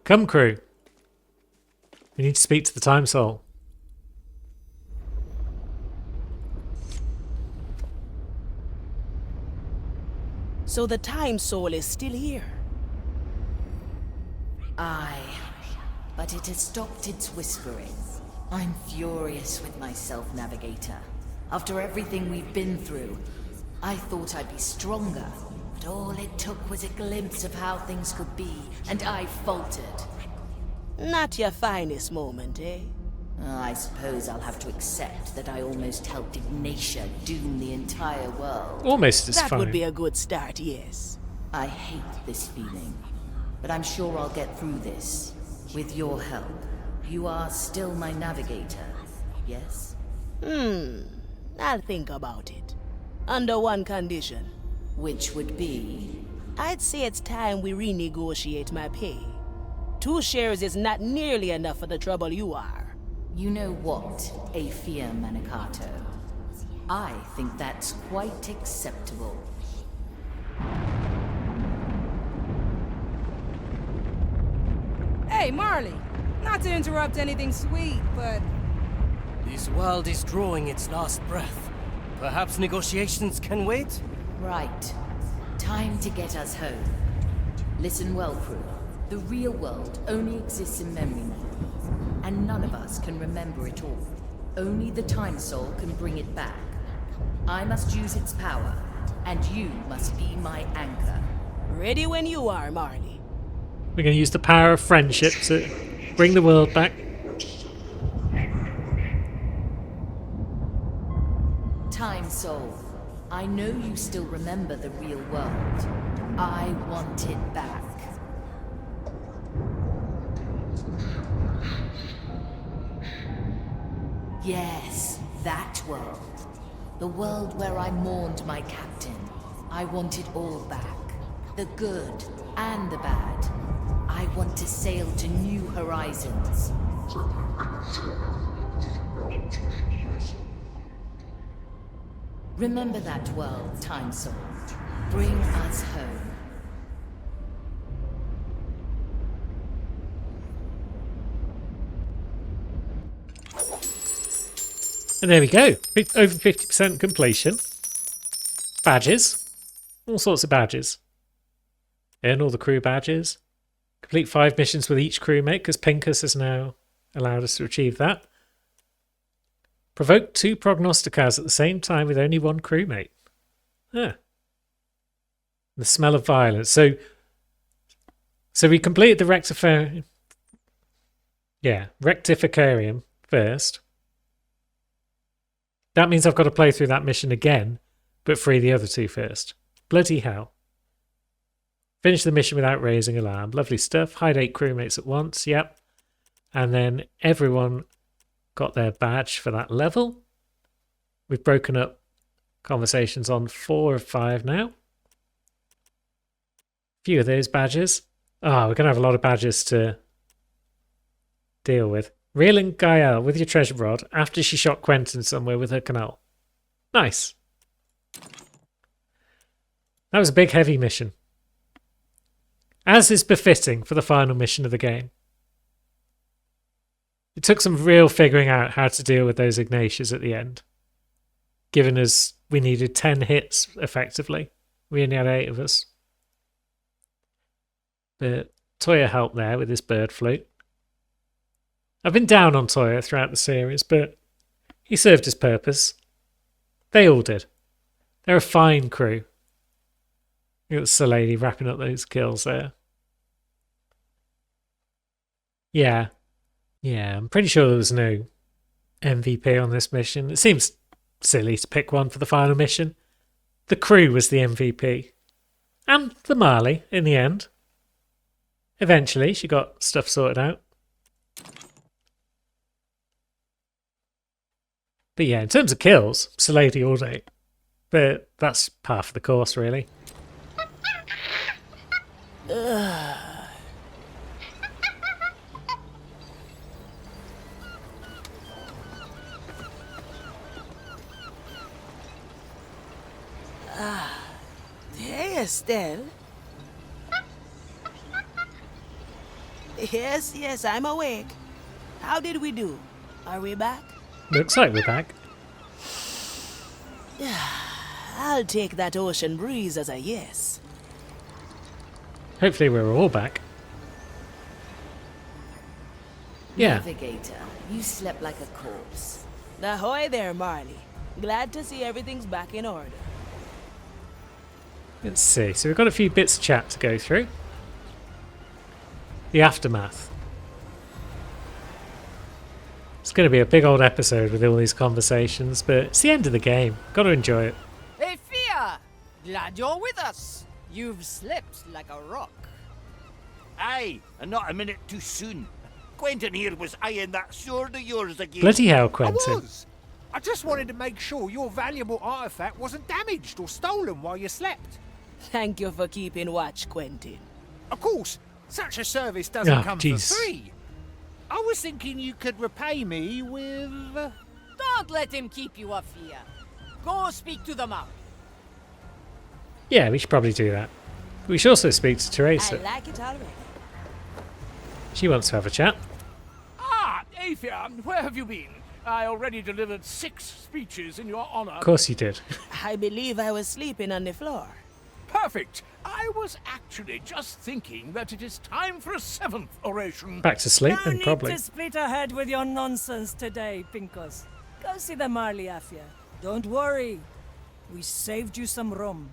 Come, crew. We need to speak to the Time Soul. So the Time Soul is still here. Aye, but it has stopped its whispering. I'm furious with myself, Navigator. After everything we've been through, I thought I'd be stronger, but all it took was a glimpse of how things could be, and I faltered. Not your finest moment, eh? I suppose I'll have to accept that I almost helped Ignatia doom the entire world. Almost is That fine. would be a good start, yes. I hate this feeling, but I'm sure I'll get through this. With your help. You are still my navigator, yes? I'll think about it. Under one condition. Which would be? I'd say it's time we renegotiate my pay. 2 shares is not nearly enough for the trouble you are. You know what, Aphia Manicato? I think that's quite acceptable. Hey, Marley. Not to interrupt anything sweet, but This world is drawing its last breath. Perhaps negotiations can wait? Right. Time to get us home. Listen well, crew. The real world only exists in memory mode, and none of us can remember it all. Only the Time Soul can bring it back. I must use its power, and you must be my anchor. Ready when you are, Marley. We're going to use the power of friendship to bring the world back. Time Soul, I know you still remember the real world. I want it back. Yes, that world. The world where I mourned my captain. I want it all back. The good and the bad. I want to sail to new horizons. Remember that world, Time Soul. Bring us home. And there we go. Over 50% completion. Badges. All sorts of badges. Earn all the crew badges. Complete 5 missions with each crewmate, because Pincus has now allowed us to achieve that. Provoke 2 prognosticars at the same time with only 1 crewmate. Ah. The smell of violence. So we completed the rectificarium first. That means I've got to play through that mission again, but free the other 2 first. Bloody hell. Finish the mission without raising alarm. Lovely stuff. Hide 8 crewmates at once. Yep. And then everyone got their badge for that level. We've broken up conversations on 4 of 5 now. Few of those badges. We're going to have a lot of badges to deal with. Reeling Gael with your treasure rod after she shot Quentin somewhere with her canal. Nice. That was a big, heavy mission. As is befitting for the final mission of the game. It took some real figuring out how to deal with those Ignatius at the end. Given us, we needed 10 hits, effectively. We only had 8 of us. But Toya helped there with his bird flute. I've been down on Toya throughout the series, but he served his purpose. They all did. They're a fine crew. Look at the lady wrapping up those kills there. Yeah, I'm pretty sure there was no MVP on this mission. It seems silly to pick one for the final mission. The crew was the MVP. And the Marley, in the end. Eventually, she got stuff sorted out. But yeah, in terms of kills, Salady all day. But that's par for the course, really. Hey, Estelle. Yes, I'm awake. How did we do? Are we back? Looks like we're back. I'll take that ocean breeze as a yes. Hopefully we're all back. Yeah. Navigator, you slept like a corpse. Ahoy there, Marley. Glad to see everything's back in order. Let's see. So we've got a few bits of chat to go through. The aftermath. It's going to be a big old episode with all these conversations, but it's the end of the game. Got to enjoy it. Hey, Fia! Glad you're with us. You've slept like a rock. Aye, and not a minute too soon. Quentin here was eyeing that sword of yours again. Bloody hell, I Quentin. was. I just wanted to make sure your valuable artifact wasn't damaged or stolen while you slept. Thank you for keeping watch, Quentin. Of course, such a service doesn't Oh, come jeez. for free. I was thinking you could repay me with... Don't let him keep you up, Fia. Go speak to the Maori. Yeah, we should probably do that. We should also speak to I Teresa. like it already. She wants to have a chat. Ah, Aethia, where have you been? I already delivered 6 speeches in your honor. Of course you did. I believe I was sleeping on the floor. Perfect. I was actually just thinking that it is time for a 7th oration. Back to sleep, No and need probably. to split ahead with your nonsense today, Pinkos. Go see the Marley Afia. Don't worry. We saved you some rum.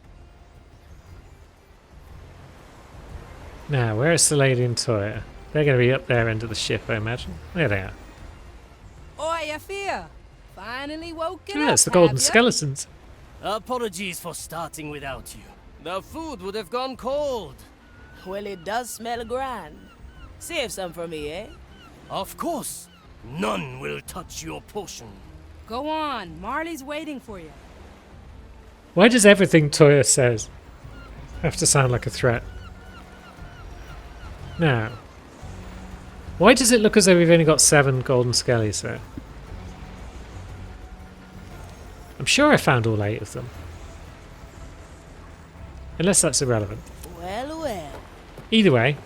Now, where is the lady and Toya? They're going to be up there end of the ship, I imagine. There they are. Oi, Afia. Finally woken Yeah, up, it's the golden have ya? skeletons. Apologies for starting without you. The food would have gone cold. Well, it does smell grand. Save some for me, eh? Of course. None will touch your portion. Go on. Marley's waiting for you. Why does everything Toya says have to sound like a threat? Now, why does it look as though we've only got 7 golden skellies there? I'm sure I found all 8 of them. Unless that's irrelevant. Well. Either way.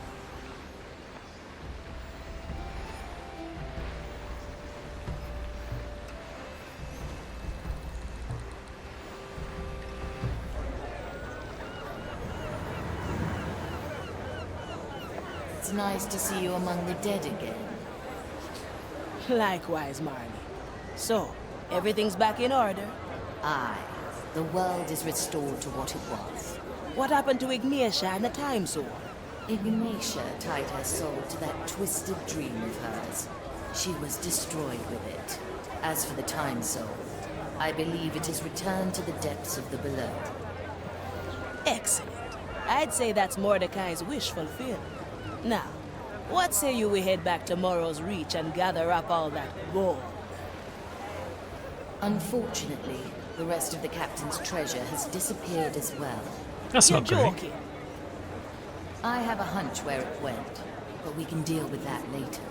It's nice to see you among the dead again. Likewise, Marley. So, everything's back in order? Aye, the world is restored to what it was. What happened to Ignatia and the Time Sword? Ignatia tied her soul to that twisted dream of hers. She was destroyed with it. As for the Time Soul, I believe it is returned to the depths of the below. Excellent. I'd say that's Mordecai's wish fulfilled. Now, what say you we head back to Morrow's Reach and gather up all that gold? Unfortunately, the rest of the captain's treasure has disappeared as well. That's You're not great. joking. I have a hunch where it went, but we can deal with that later.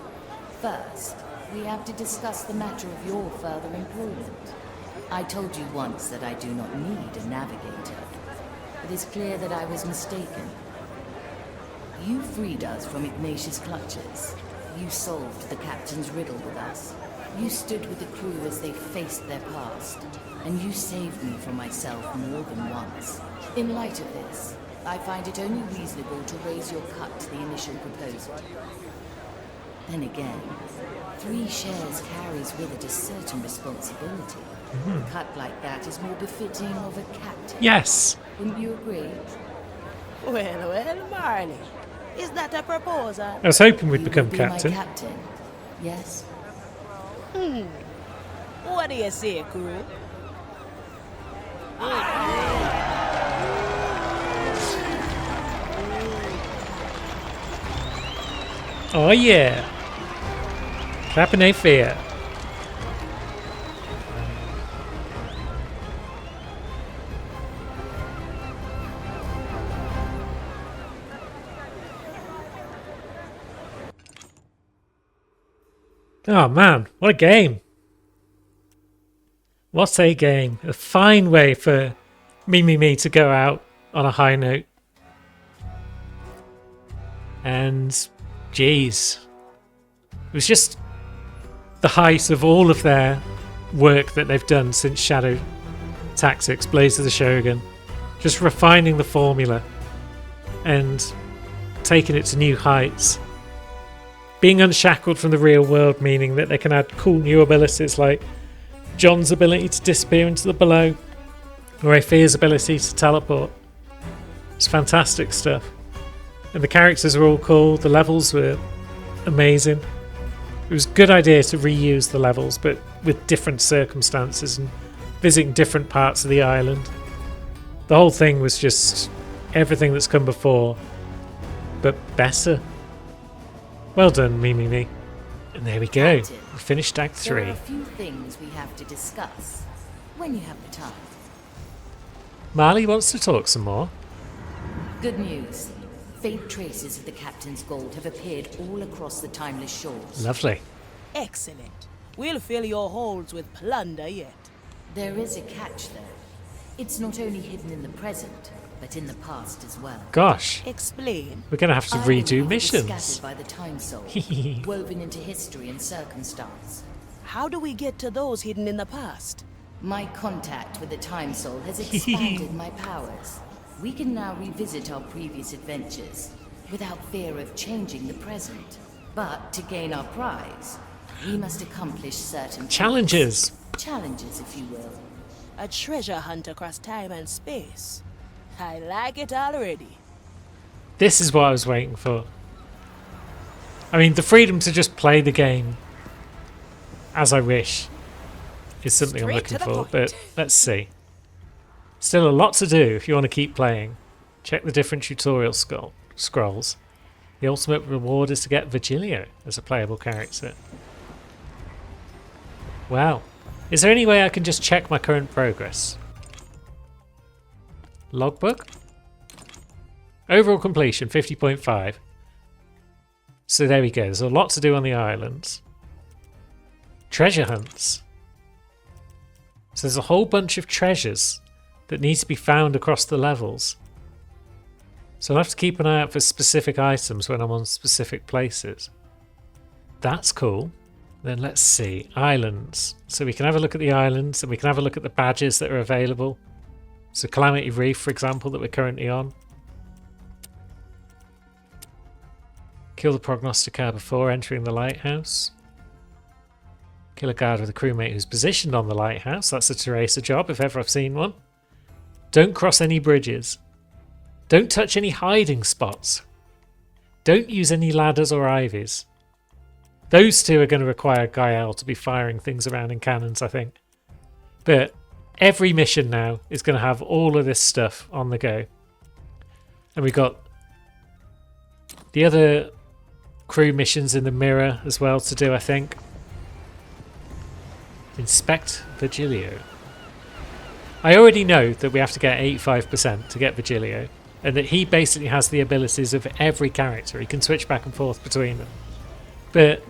First, we have to discuss the matter of your further employment. I told you once that I do not need a navigator. It is clear that I was mistaken. You freed us from Ignatius' clutches. You solved the captain's riddle with us. You stood with the crew as they faced their past, and you saved me from myself more than once. In light of this, I find it only reasonable to raise your cut to the initial proposal. Then again, 3 shares carries with it a certain responsibility. A cut like that is more befitting of a captain. Yes! Wouldn't you agree? Well, Marley. Is that a proposal? I was hoping we'd You become will be captain. my captain. Yes? What do you say, crew? Oh yeah! Captain A Fear. Oh man, what a game. What a game. A fine way for Me to go out on a high note. And, geez. It was just the height of all of their work that they've done since Shadow Tactics, Blaze of the Shogun. Just refining the formula and taking it to new heights. Being unshackled from the real world, meaning that they can add cool new abilities like John's ability to disappear into the below, or Aethea's ability to teleport. It's fantastic stuff. And the characters were all cool, the levels were amazing. It was a good idea to reuse the levels, but with different circumstances and visiting different parts of the island. The whole thing was just everything that's come before, but better. Well done, Me. And there we go. Captain, We finished Act 3. There are a few things we have to discuss when you have the time. Marley wants to talk some more. Good news. Faint traces of the captain's gold have appeared all across the Timeless Shores. Lovely. Excellent. We'll fill your holds with plunder yet. There is a catch, though. It's not only hidden in the present, but in the past as well. Gosh, Explain. we're going to have to Ireland redo was missions. scattered by the Time Soul, woven into history and circumstance. How do we get to those hidden in the past? My contact with the Time Soul has expanded my powers. We can now revisit our previous adventures without fear of changing the present. But to gain our prize, we must accomplish certain Challenges. feats. Challenges, if you will. A treasure hunt across time and space. I like it already. This is what I was waiting for. I mean, the freedom to just play the game as I wish is something I'm Straight looking to the for, point. but let's see. Still a lot to do if you want to keep playing. Check the different tutorial scrolls. The ultimate reward is to get Virgilio as a playable character. Wow. Is there any way I can just check my current progress? Logbook? Overall completion, 50.5. So there we go. There's a lot to do on the islands. Treasure hunts. So there's a whole bunch of treasures that need to be found across the levels. So I'll have to keep an eye out for specific items when I'm on specific places. That's cool. Then let's see. Islands. So we can have a look at the islands and we can have a look at the badges that are available. So Calamity Reef, for example, that we're currently on. Kill the prognosticator before entering the lighthouse. Kill a guard with a crewmate who's positioned on the lighthouse. That's a Teresa job if ever I've seen one. Don't cross any bridges. Don't touch any hiding spots. Don't use any ladders or ivies. Those two are going to require Gael to be firing things around in cannons, I think. But every mission now is going to have all of this stuff on the go. And we've got the other crew missions in the mirror as well to do, I think. Inspect Virgilio. I already know that we have to get 85% to get Virgilio, and that he basically has the abilities of every character. He can switch back and forth between them. But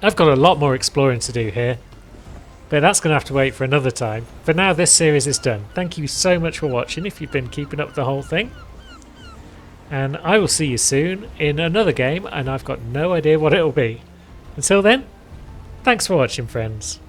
I've got a lot more exploring to do here. But that's going to have to wait for another time. For now, this series is done. Thank you so much for watching if you've been keeping up with the whole thing. And I will see you soon in another game, and I've got no idea what it'll be. Until then, thanks for watching, friends.